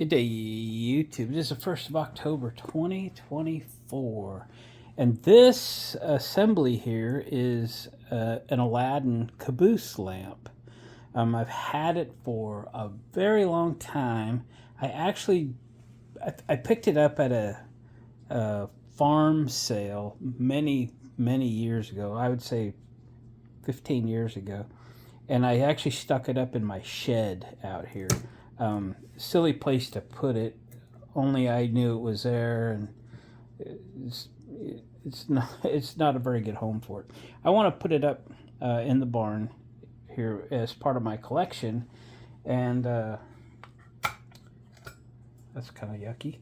Good day, YouTube. It is the 1st of October, 2024. And this assembly here is an Aladdin Caboose Lamp. I've had it for a very long time. I picked it up at a farm sale many years ago. I would say 15 years ago. And I actually stuck it up in my shed out here. Silly place to put it, only I knew it was there, and it's not a very good home for it. I want to put it up in the barn here as part of my collection, and that's kind of yucky.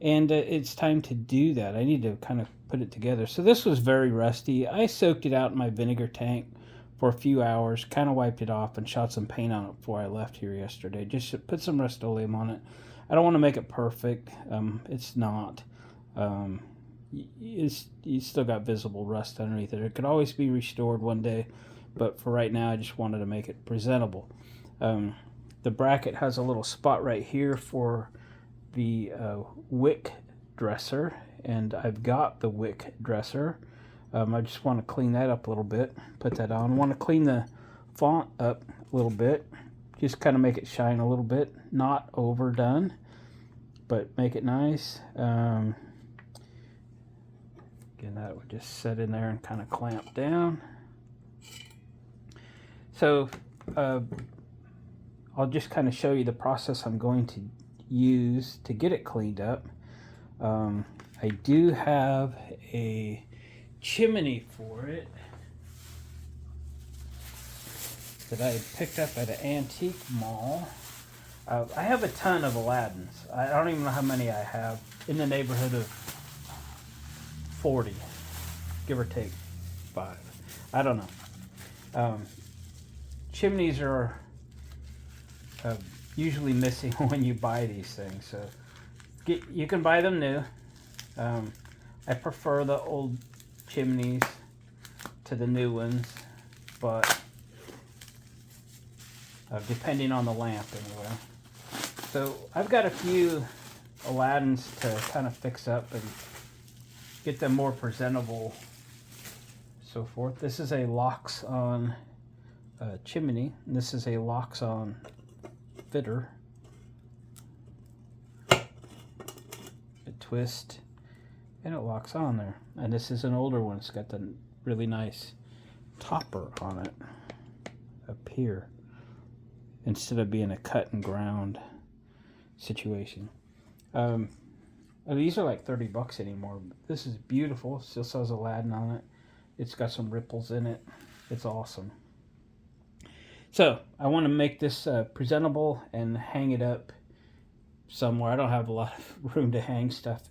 And it's time to do that. I need to kind of put it together. So this was very rusty. I soaked it out in my vinegar tank for a few hours, kind of wiped it off and shot some paint on it before I left here yesterday. Just put some Rust-Oleum on it. I don't want to make it perfect. It's not. You still got visible rust underneath it. It could always be restored one day, but for right now I just wanted to make it presentable. The bracket has a little spot right here for the wick dresser, and I've got the wick dresser. I just want to clean that up a little bit, put that on. I want to clean the font up a little bit, just kind of make it shine a little bit, not overdone, but make it nice. Again, that would just set in there and kind of clamp down. So I'll just kind of show you the process I'm going to use to get it cleaned up. I do have a chimney for it that I picked up at an antique mall. I have a ton of Aladdins. I don't even know how many I have. In the neighborhood of 40, give or take 5. I don't know. Chimneys are usually missing when you buy these things, so you can buy them new. I prefer the old chimneys to the new ones, but depending on the lamp anyway. So I've got a few Aladdins to kind of fix up and get them more presentable, so forth. This is a locks-on chimney, and this is a locks-on fitter. A twist, and it locks on there. And this is an older one. It's got the really nice topper on it up here, instead of being a cut and ground situation. These are like 30 bucks anymore. This is beautiful. Still says Aladdin on it. It's got some ripples in it. It's awesome. So I want to make this presentable and hang it up somewhere. I don't have a lot of room to hang stuff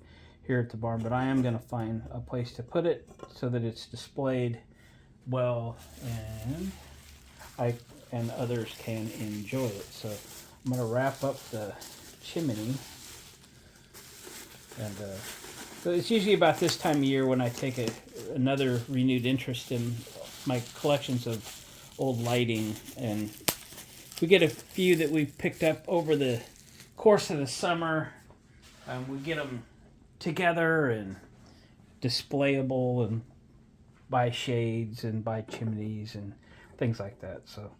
here at the barn, but I am going to find a place to put it so that it's displayed well and others can enjoy it. So I'm going to wrap up the chimney, and so it's usually about this time of year when I take another renewed interest in my collections of old lighting, and we get a few that we've picked up over the course of the summer. We get them together and displayable, and buy shades and buy chimneys and things like that. So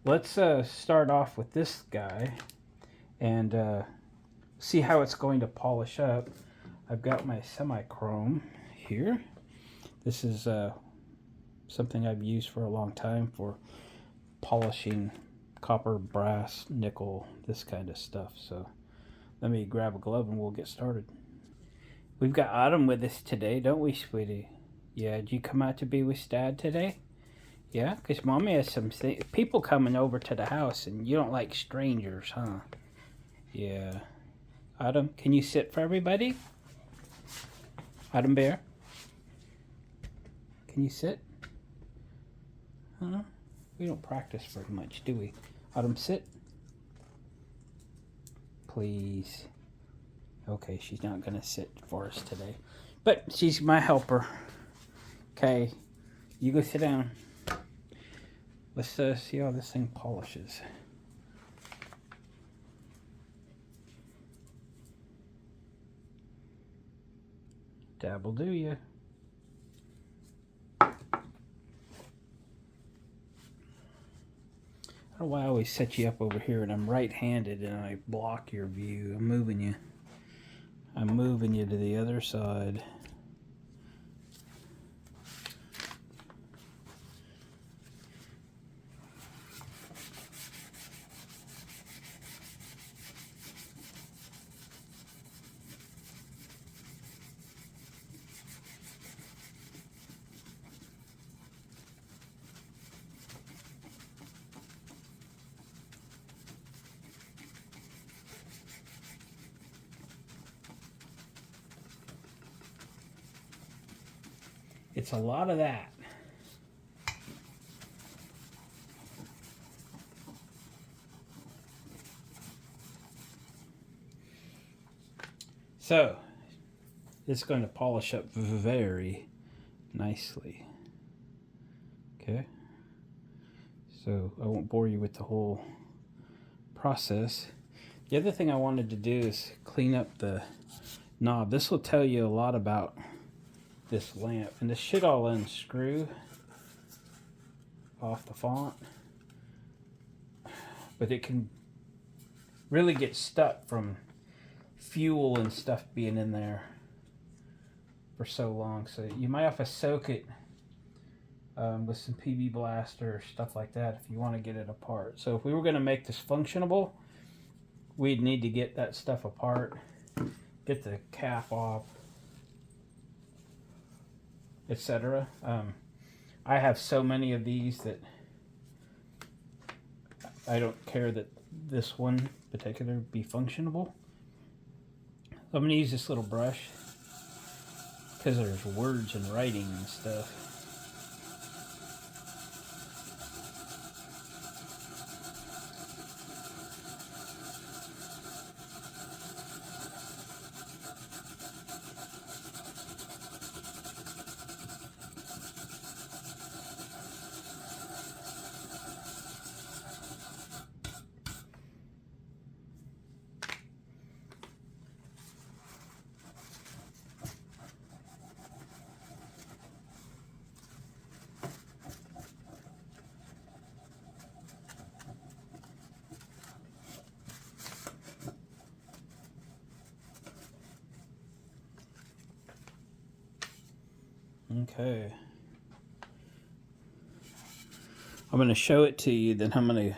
let's start off with this guy and see how it's going to polish up. I've got my semi-chrome here. This is something I've used for a long time for polishing copper, brass, nickel, this kind of stuff. So let me grab a glove and we'll get started. We've got Autumn with us today, don't we, sweetie? Yeah, did you come out to be with Dad today? Yeah, because Mommy has some people coming over to the house, and you don't like strangers, huh? Yeah. Autumn, can you sit for everybody? Autumn Bear? Can you sit? Huh? We don't practice very much, do we? Autumn, sit. Please. Okay, she's not going to sit for us today. But she's my helper. Okay, you go sit down. Let's see how this thing polishes. Dabble do ya. I don't know why I always set you up over here and I'm right-handed and I block your view. I'm moving you. I'm moving you to the other side. It's a lot of that. So, it's going to polish up very nicely. Okay. So, I won't bore you with the whole process. The other thing I wanted to do is clean up the knob. This will tell you a lot about this lamp, and this should all unscrew off the font, but it can really get stuck from fuel and stuff being in there for so long, so you might have to soak it with some PB Blaster or stuff like that if you want to get it apart. So if we were going to make this functionable, we'd need to get that stuff apart, get the cap off, etc. I have so many of these that I don't care that this one in particular be functionable. I'm going to use this little brush because there's words and writing and stuff. Okay. I'm going to show it to you, then I'm going to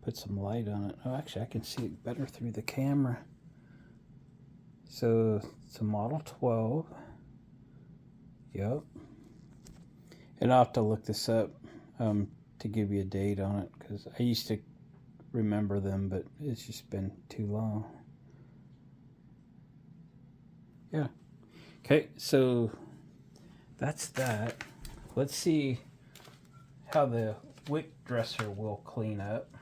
put some light on it. Oh, actually, I can see it better through the camera. So, it's a Model 12. Yep. And I'll have to look this up to give you a date on it, because I used to remember them, but it's just been too long. Yeah. Okay, so that's that. Let's see how the wick dresser will clean up.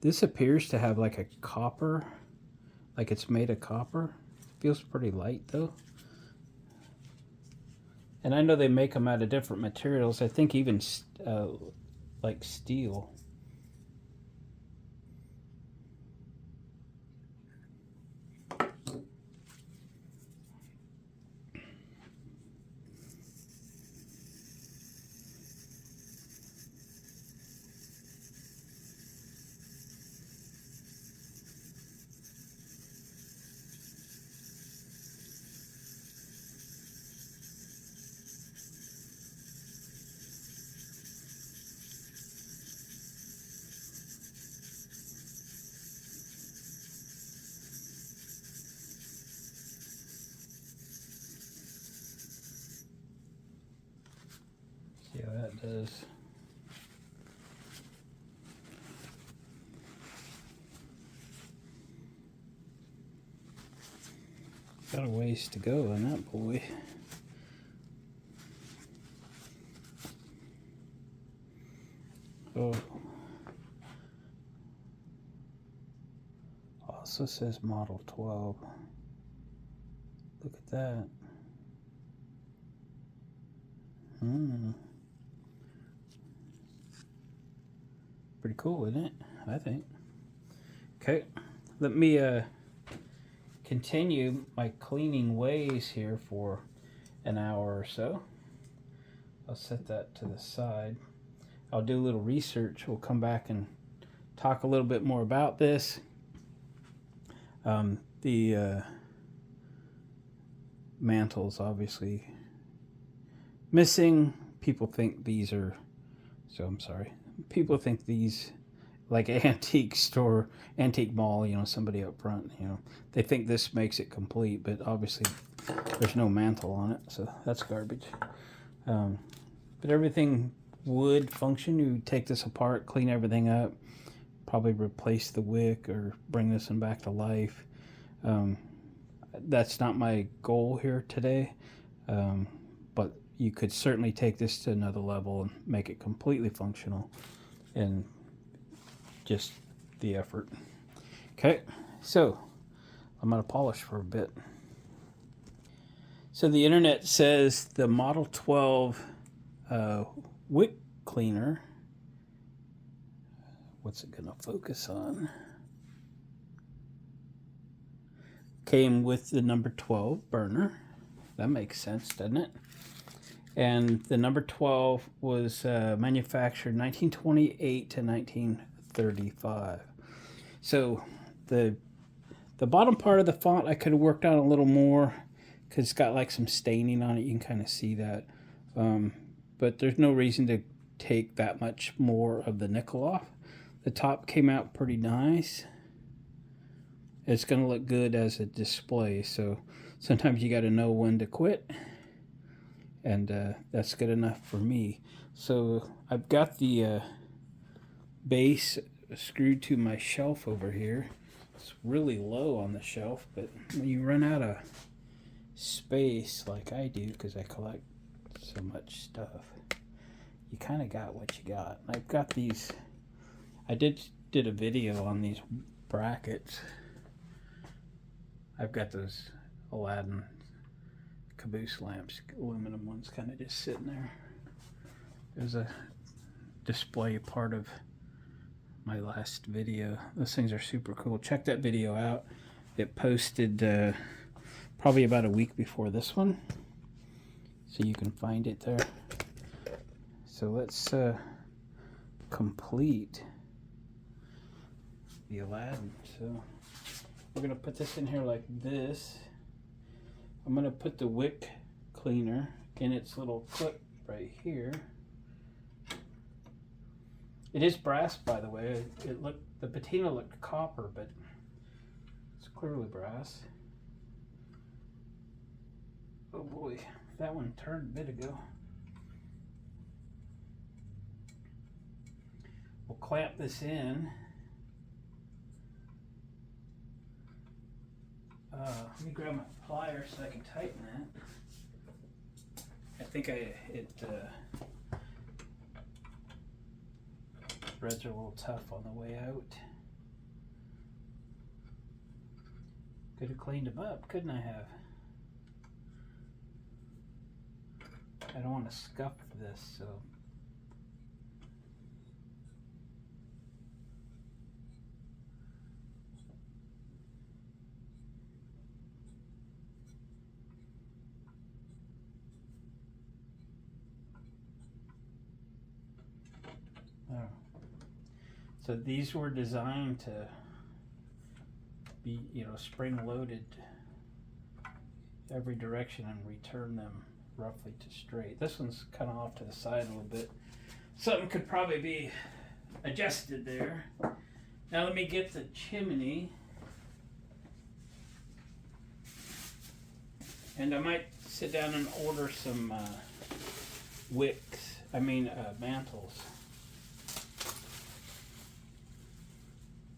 This appears to have like a copper, like it's made of copper. Feels pretty light though. And I know they make them out of different materials. I think even like steel. See how that does. Got a ways to go on that boy. Oh. Also says Model 12. Look at that. Pretty cool, isn't it? I think. Okay, let me continue my cleaning ways here for an hour or so. I'll set that to the side. I'll do a little research. We'll come back and talk a little bit more about this. The mantle's obviously missing. People think these are, so I'm sorry. People think these, like an antique store, antique mall, you know, somebody up front, you know, they think this makes it complete, but obviously there's no mantle on it, so that's garbage. But everything would function. You take this apart, clean everything up, probably replace the wick or bring this one back to life. That's not my goal here today, but you could certainly take this to another level and make it completely functional, and just the effort. Okay, so I'm going to polish for a bit. So the internet says the Model 12 wick cleaner, what's it going to focus on, came with the number 12 burner. That makes sense, doesn't it? And the number 12 was manufactured 1928 to 1935. So the bottom part of the font I could have worked on a little more, because it's got like some staining on it. You can kind of see that. But there's no reason to take that much more of the nickel off. The top came out pretty nice. It's going to look good as a display, so sometimes you got to know when to quit, and that's good enough for me. So I've got the base screwed to my shelf over here. It's really low on the shelf, but when you run out of space like I do, because I collect so much stuff, you kind of got what you got. I've got these, I did a video on these brackets. I've got those Aladdin Caboose lamps, aluminum ones, kind of just sitting there. There's a display part of my last video. Those things are super cool. Check that video out. It posted probably about a week before this one, so you can find it there. So let's complete the Aladdin. So we're gonna put this in here like this. I'm gonna put the wick cleaner in its little clip right here. It is brass, by the way. The patina looked copper, but it's clearly brass. Oh boy, that one turned a bit ago. We'll clamp this in. Let me grab my pliers so I can tighten that. I think threads are a little tough on the way out. Could have cleaned them up, couldn't I have? I don't want to scuff this, so. So these were designed to be, you know, spring loaded every direction and return them roughly to straight. This one's kind of off to the side a little bit. Something could probably be adjusted there. Now let me get the chimney. And I might sit down and order some mantles.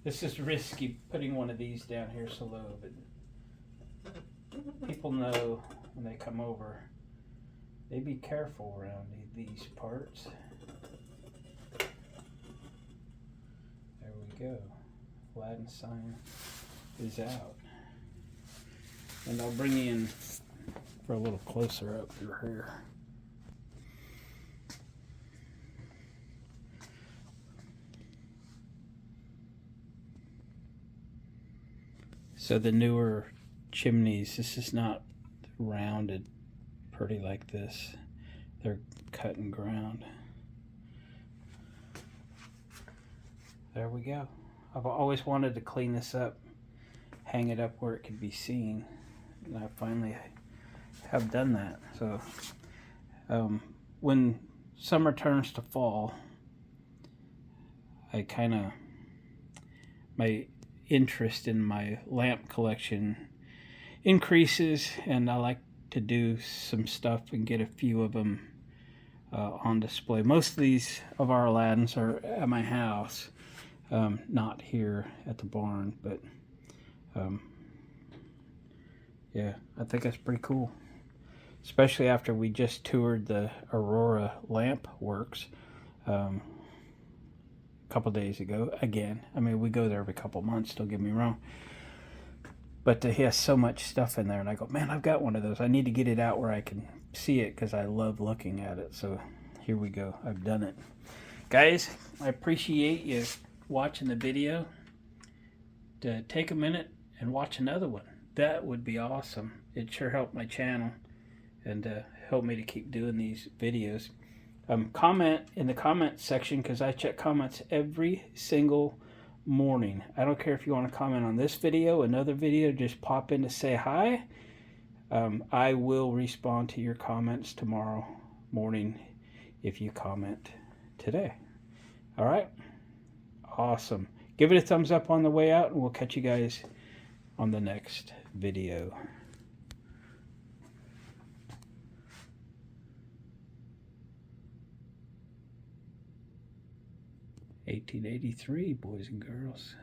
This is risky, putting one of these down here so low, but people know when they come over, they be careful around these parts. There we go. Aladdin sign is out. And I'll bring you in for a little closer up through here. So the newer chimneys. This is not rounded pretty like this. They're cut and ground. There we go. I've always wanted to clean this up, hang it up where it could be seen, and I finally have done that. So when summer turns to fall, I kind of, my interest in my lamp collection increases, and I like to do some stuff and get a few of them on display. Most of these of our Aladdins are at my house, not here at the barn, but yeah, I think that's pretty cool, especially after we just toured the Aurora Lamp Works a couple days ago. Again, I mean, we go there every couple months, don't get me wrong, but he has so much stuff in there, and I go, man, I've got one of those. I need to get it out where I can see it because I love looking at it. So here we go. I've done it. Guys, I appreciate you watching the video. To take a minute and watch another one, that would be awesome. It sure helped my channel and helped me to keep doing these videos. Comment in the comment section, because I check comments every single morning. I don't care if you want to comment on this video, another video, just pop in to say hi. I will respond to your comments tomorrow morning if you comment today. All right? Awesome. Give it a thumbs up on the way out, and we'll catch you guys on the next video. '83, boys and girls.